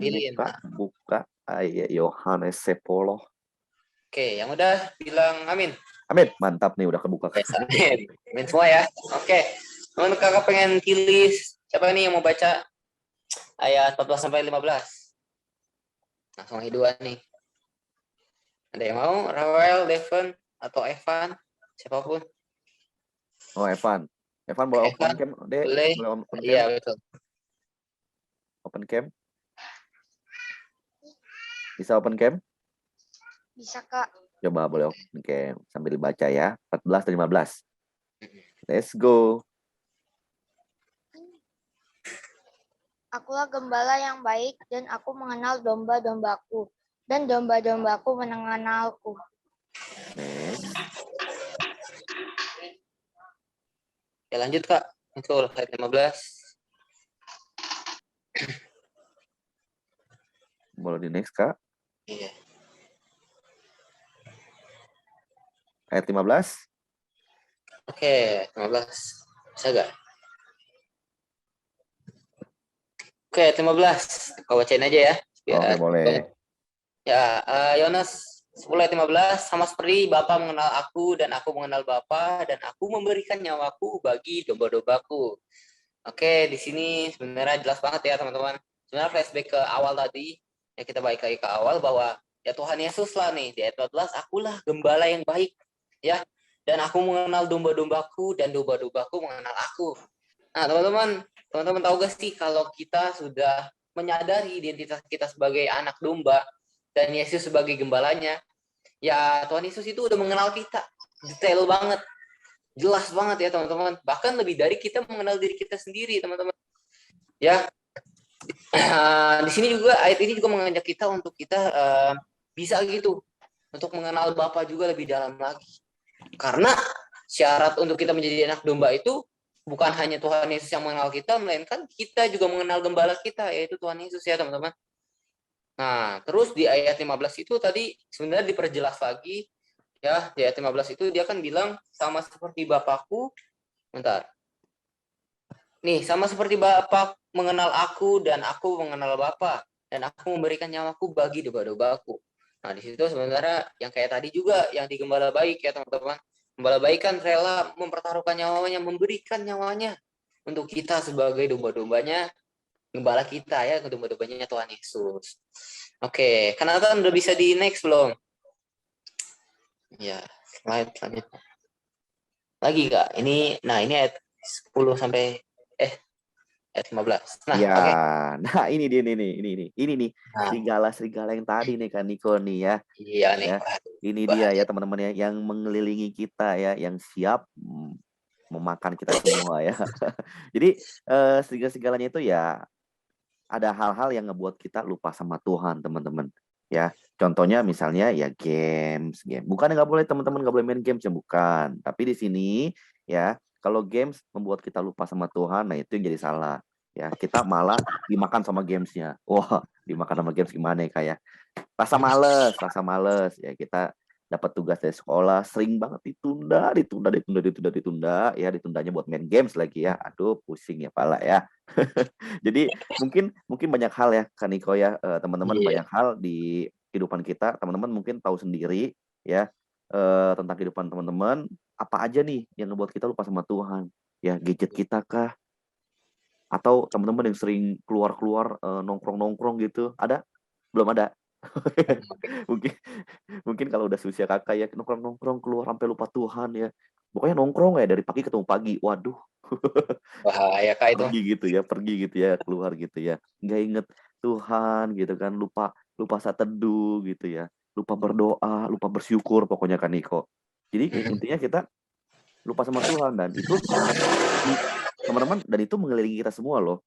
buka. Yohanes 10. Oke, yang udah bilang amin. Amin, mantap nih udah kebuka. Amin semua ya. Oke, teman kakak pengen pilih siapa nih yang mau baca ayat 14 sampai 15? Langsung dua nih. Ada yang mau? Rafael, Devon, atau Evan? Siapapun. Oh Evan bawa open cam, Dek. Boleh. Iya betul. Open cam. Bisa open cam? Bisa, Kak. Coba boleh open cam sambil dibaca ya. 14 dan 15. Let's go. Akulah gembala yang baik dan aku mengenal domba-dombaku dan domba-dombaku mengenalku. Next. Oke, lanjut Kak. Itu ayat 15. Boleh di next, Kak. Iya. Ayat 15. Oke, 15. Bisa gak? Oke, ayat 15. Kau bacain aja ya. Oke, boleh. Ya, Yohanes 10 ayat 15, sama seperti Bapa mengenal aku dan aku mengenal Bapa dan aku memberikan nyawaku bagi domba-dombaku. Oke, di sini sebenarnya jelas banget ya teman-teman. Sebenarnya flashback ke awal tadi, ya kita balik lagi ke awal bahwa ya Tuhan Yesus lah nih, di ayat 14, akulah gembala yang baik, ya. Dan aku mengenal domba-dombaku dan domba-dombaku mengenal aku. Nah, teman-teman tahu gak sih kalau kita sudah menyadari identitas kita sebagai anak domba dan Yesus sebagai gembalanya, ya Tuhan Yesus itu udah mengenal kita detail banget, jelas banget ya teman-teman, bahkan lebih dari kita mengenal diri kita sendiri teman-teman ya. Di sini juga ayat ini juga mengajak kita untuk kita bisa gitu untuk mengenal Bapa juga lebih dalam lagi, karena syarat untuk kita menjadi anak domba itu bukan hanya Tuhan Yesus yang mengenal kita, melainkan kita juga mengenal gembala kita, yaitu Tuhan Yesus ya teman-teman. Nah, terus di ayat 15 itu tadi sebenarnya diperjelas lagi ya. Di ayat 15 itu dia kan bilang sama seperti Bapakku. Bentar. Nih, sama seperti Bapa mengenal aku dan aku mengenal Bapa dan aku memberikan nyawaku bagi domba-dombaku. Nah, di situ sebenarnya yang kayak tadi juga yang di gembala baik ya, teman-teman. Gembala baik kan rela mempertaruhkan nyawanya, memberikan nyawanya untuk kita sebagai domba-dombanya, gembala kita ya, domba-dombanya Tuhan Yesus. Oke, Kanatan udah bisa di next belum? Ya, slide selanjutnya. Lagi Kak, ini ayat 10 sampai ayat 15. Nah, ya, oke. Nah ini dia ini nih serigala yang tadi nih kan Niko nih ya. Iya nih. Ya, ini dia ya teman-teman ya yang mengelilingi kita ya, yang siap memakan kita semua ya. Jadi serigala-serigalanya itu ya ada hal-hal yang ngebuat kita lupa sama Tuhan teman-teman ya. Contohnya misalnya ya game. Bukan nggak boleh teman-teman nggak boleh main games ya, bukan. Tapi di sini ya kalau games membuat kita lupa sama Tuhan, nah itu yang jadi salah. Ya, kita malah dimakan sama gamesnya. Wah, dimakan sama games gimana ya kayak rasa males. Ya kita dapat tugas dari sekolah sering banget ditunda. Ya ditundanya buat main games lagi ya. Aduh, pusing ya pala ya. Jadi mungkin banyak hal ya Kaniko ya, teman-teman banyak hal di kehidupan kita. Teman-teman mungkin tahu sendiri ya tentang kehidupan teman-teman. Apa aja nih yang ngebuat kita lupa sama Tuhan? Ya, gadget kita kah? Atau teman-teman yang sering keluar-keluar nongkrong-nongkrong gitu? Ada? Belum ada? mungkin kalau udah usia kakak ya nongkrong-nongkrong keluar sampai lupa Tuhan ya. Pokoknya nongkrong ya dari pagi ketemu pagi. Waduh. Bahaya Kak itu. Pergi gitu ya, keluar gitu ya. Nggak inget Tuhan gitu kan, lupa saat teduh gitu ya. Lupa berdoa, lupa bersyukur pokoknya kan Niko. Jadi intinya kita lupa sama Tuhan dan itu teman-teman dan itu mengelilingi kita semua loh.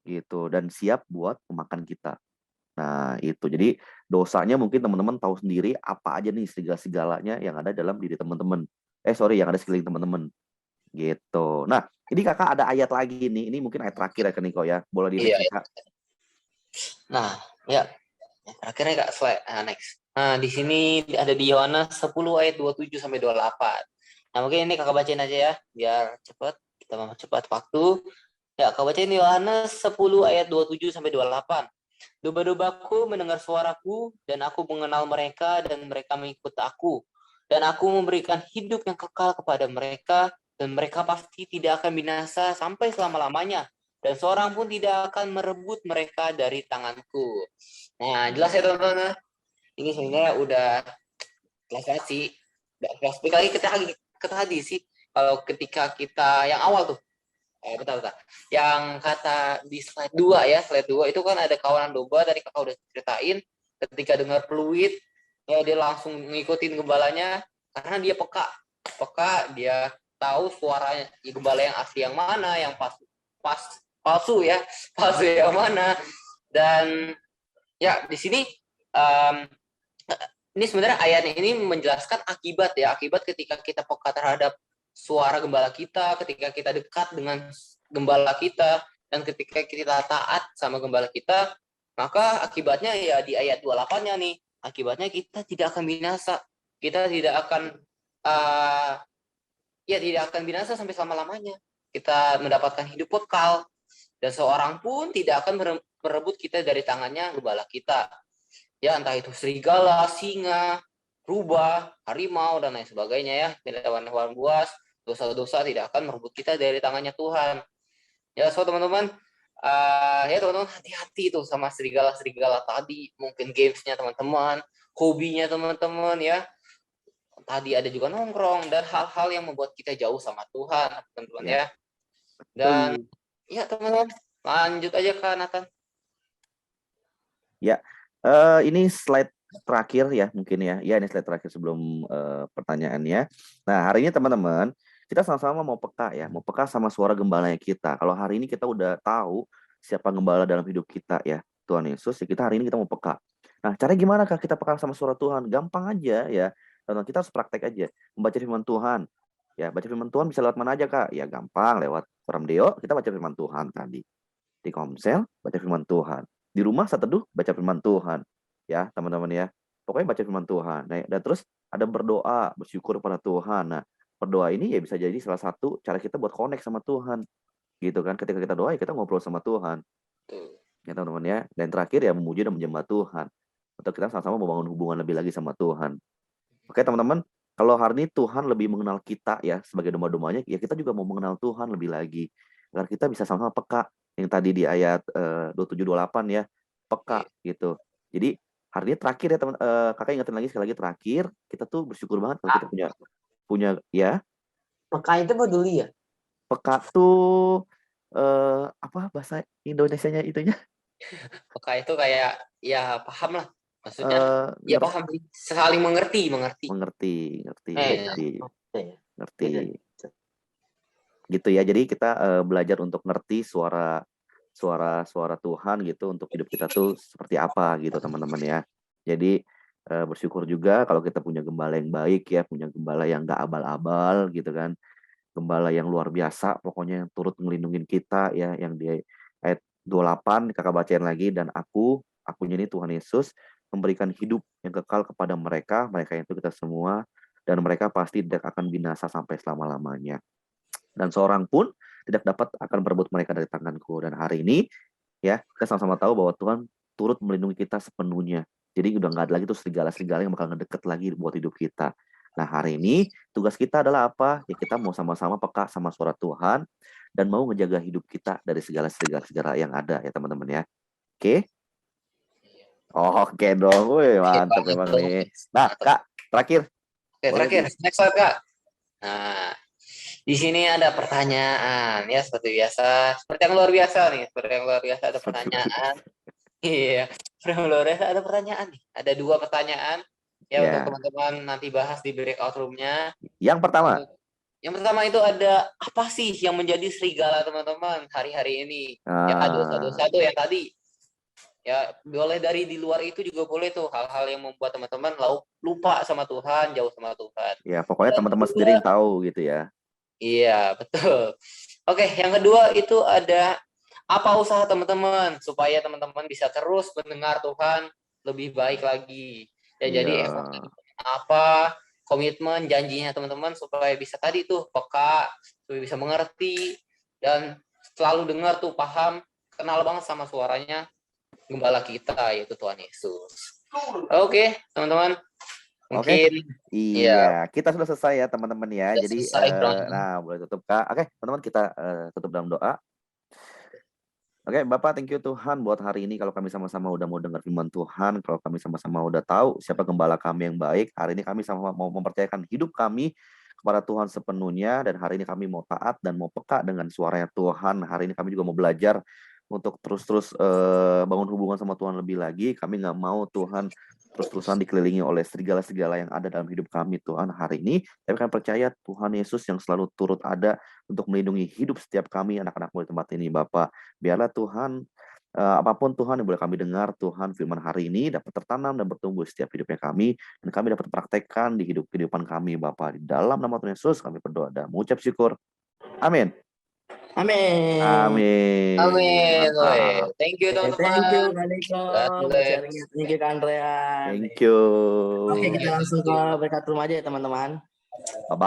Gitu dan siap buat memakan kita. Nah, itu. Jadi dosanya mungkin teman-teman tahu sendiri apa aja nih segala-segalanya yang ada dalam diri teman-teman. Yang ada sekeliling teman-teman. Gitu. Nah, ini kakak ada ayat lagi nih. Ini mungkin ayat terakhir ya Niko ya. Boleh di next, Kak. Nah, ya. Terakhirnya Kak, slide next. Nah, di sini ada di Yohanes 10 ayat 27 sampai 28. Nah, mungkin ini kakak bacain aja ya, biar cepat. Kita mempercepat waktu. Ya, kakak bacain Yohanes 10 ayat 27 sampai 28. Domba-dombaku mendengar suaraku, dan aku mengenal mereka, dan mereka mengikut aku. Dan aku memberikan hidup yang kekal kepada mereka, dan mereka pasti tidak akan binasa sampai selama-lamanya. Dan seorang pun tidak akan merebut mereka dari tanganku. Nah, jelas ya teman-teman. Ini sebenarnya udah jelas banget sih. Flashback lagi ke tadi sih. Kalau ketika kita yang awal tuh. Bentar. Yang kata di slide 2 ya. Slide 2 itu kan ada kawanan domba. Tadi kakak udah ceritain. Ketika dengar peluit. Ya dia langsung ngikutin gembalanya. Karena dia peka. Dia tahu suaranya. Gembala yang asli yang mana. Yang palsu ya. Palsu yang mana. Dan ya di sini ini sebenarnya ayat ini menjelaskan akibat ketika kita peka terhadap suara gembala kita, ketika kita dekat dengan gembala kita, dan ketika kita taat sama gembala kita, maka akibatnya ya di ayat 28-nya nih, akibatnya kita tidak akan binasa. Kita tidak akan tidak akan binasa sampai selama-lamanya. Kita mendapatkan hidup kekal, dan seorang pun tidak akan merebut kita dari tangannya gembala kita. Ya, entah itu serigala, singa, rubah, harimau, dan lain sebagainya ya. Hewan-hewan buas, dosa-dosa tidak akan merebut kita dari tangannya Tuhan. Ya, so teman-teman, teman-teman hati-hati tuh sama serigala-serigala tadi. Mungkin gamesnya teman-teman, hobinya teman-teman ya. Tadi ada juga nongkrong dan hal-hal yang membuat kita jauh sama Tuhan, teman-teman ya. Dan ya teman-teman, lanjut aja ke Nathan. Ya, ini slide terakhir ya mungkin ya. Ya, ini slide terakhir sebelum pertanyaannya. Nah, hari ini teman-teman, kita sama-sama mau peka ya, mau peka sama suara gembalanya kita. Kalau hari ini kita udah tahu siapa gembala dalam hidup kita ya, Tuhan Yesus, ya kita hari ini kita mau peka. Nah, caranya gimana Kak kita peka sama suara Tuhan? Gampang aja ya. Kita harus praktek aja, membaca firman Tuhan. Ya, baca firman Tuhan bisa lewat mana aja Kak? Ya gampang, lewat Forum Deo, kita baca firman Tuhan tadi. Di Komsel, baca firman Tuhan. Di rumah saat teduh, baca firman Tuhan. Ya, teman-teman ya. Pokoknya baca firman Tuhan. Nah, dan terus ada berdoa, bersyukur kepada Tuhan. Nah, berdoa ini ya bisa jadi salah satu cara kita buat connect sama Tuhan. Gitu kan, ketika kita doa ya kita ngobrol sama Tuhan. Ya teman-teman ya. Dan terakhir ya memuji dan menyembah Tuhan. Untuk kita sama-sama membangun hubungan lebih lagi sama Tuhan. Oke teman-teman, kalau hari ini Tuhan lebih mengenal kita ya sebagai domba-dombanya, ya kita juga mau mengenal Tuhan lebih lagi. Agar kita bisa sama-sama peka. Yang tadi di ayat 27-28 ya, peka gitu. Jadi hari ini terakhir ya teman, kakak ingetin lagi sekali lagi terakhir, kita tuh bersyukur banget kalau kita punya ya. Peka itu peduli ya? Peka tuh apa bahasa Indonesianya itunya? Peka itu kayak ya paham lah. Maksudnya ya paham, saling mengerti. Gitu ya. Jadi kita belajar untuk ngerti suara Tuhan gitu untuk hidup kita tuh seperti apa gitu teman-teman ya. Jadi bersyukur juga kalau kita punya gembala yang baik ya, punya gembala yang gak abal-abal gitu kan. Gembala yang luar biasa pokoknya yang turut melindungi kita ya, yang di ayat 28 kakak bacain lagi, dan akunya ini Tuhan Yesus memberikan hidup yang kekal kepada mereka itu kita semua, dan mereka pasti tidak akan binasa sampai selama-lamanya. Dan seorang pun tidak dapat akan merebut mereka dari tanganku. Dan hari ini ya kita sama-sama tahu bahwa Tuhan turut melindungi kita sepenuhnya. Jadi udah nggak ada lagi tuh serigala-serigala yang bakal ngedeket lagi buat hidup kita. Nah hari ini tugas kita adalah apa? Ya kita mau sama-sama peka sama suara Tuhan dan mau ngejaga hidup kita dari segala serigala yang ada ya teman-teman ya. Oke? Oke dong, wih mantap memang nih. Nah Kak, terakhir. Oke, terakhir, next slide Kak. Nah, di sini ada pertanyaan ya seperti biasa, seperti yang luar biasa ada pertanyaan. Iya, seperti yang luar biasa ada pertanyaan nih. Ada 2 pertanyaan ya untuk teman-teman nanti bahas di breakout room-nya. Yang pertama itu ada apa sih yang menjadi serigala teman-teman hari-hari ini? Ya dosa-dosa tuh yang tadi. Ya boleh dari di luar itu juga boleh tuh, hal-hal yang membuat teman-teman lupa sama Tuhan, jauh sama Tuhan. Ya pokoknya teman-teman sendiri yang tahu gitu ya. Iya betul. Oke, yang kedua itu ada apa usaha teman-teman supaya teman-teman bisa terus mendengar Tuhan lebih baik lagi. Ya jadi apa komitmen janjinya teman-teman supaya bisa tadi tuh peka, supaya bisa mengerti dan selalu dengar tuh, paham, kenal banget sama suaranya gembala kita yaitu Tuhan Yesus. Oke, teman-teman. Mungkin iya, kita sudah selesai ya teman-teman ya. Jadi nah boleh tutup Kak. Oke, teman-teman kita tutup dalam doa. Oke, Bapak, thank you Tuhan buat hari ini. Kalau kami sama-sama udah mau dengar firman Tuhan, kalau kami sama-sama udah tahu siapa gembala kami yang baik, hari ini kami sama mau mempercayakan hidup kami kepada Tuhan sepenuhnya, dan hari ini kami mau taat dan mau peka dengan suaranya Tuhan. Hari ini kami juga mau belajar untuk terus-terus bangun hubungan sama Tuhan lebih lagi. Kami nggak mau Tuhan terus-terusan dikelilingi oleh serigala-serigala yang ada dalam hidup kami Tuhan hari ini. Tapi kami percaya Tuhan Yesus yang selalu turut ada untuk melindungi hidup setiap kami anak-anak-Mu di tempat ini Bapak. Biarlah Tuhan apapun Tuhan yang boleh kami dengar, Tuhan firman hari ini dapat tertanam dan bertumbuh setiap hidupnya kami, dan kami dapat praktekkan di kehidupan kami, Bapa. Di dalam nama Tuhan Yesus kami berdoa dan mengucap syukur. Amin. Amin. Amin. Amin. Mantap. Thank you Thank teman-teman. you Kak Niko. God bless. Sharingnya. Thank you Kak Andrea. Thank you. Oke, kita langsung ke berkat rumah aja ya teman-teman. Bye-bye.